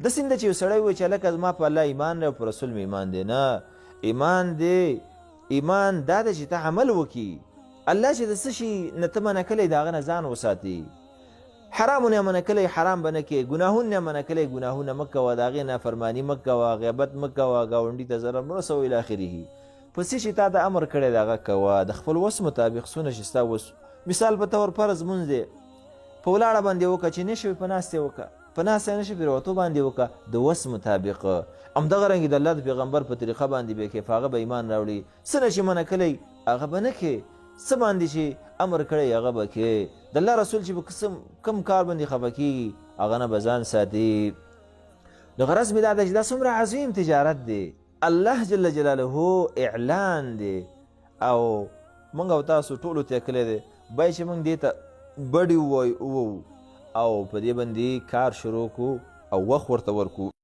داسې نه ده چې یو سړی ووایي چې هلکه زما په الله ایمان دی او په رسول مې ایمان دی. نه، ایمان دی، ایمان دا ده چې ته عمل وکړي. الله چې د څه شي نه ته منع کلی د هغه نه ځان وساتي. حرامونه یې منع کلی حرام به نه کوې، ګناهونه یې منع کلی ګناهونه مه کوه، د هغې نافرماني مه کوه، غیبت مه کوه، ګاونډي ته ضرر مه رسوه الی آخره. په څه شي تا د امر کړی د هغه کوه، د خپل وس مطابق څونه چې ستا وس. مثال په طور فرض مونځ دی، په ولاړه باندې وکړه، چې نه شوې په ناستې وکړه، په ناسته نه شوې په پرېوتو باندې وکړه، د وس مطابق. همدغه رنګې د الله د پیغمبر په طریقه باندې به کیف هغه به ایمان راوړي. څه نه چې منع کلی هغه به نه کوې، څه باندې چې امر کړی هغه به کوې. د الله رسول چې په کم کار باندې خفه کېږي هغه نه به ځان ساتي. نو غرض مې دا ده چې دا څومره عظیم تجارت دی، الله جل جلاله اعلان دی او موږ او تاسو ټولو ته کلی دی. باید چې موږ دې ته بډې ووایو او په دې باندې کار شروع کړو او وخت ورته ورکړو.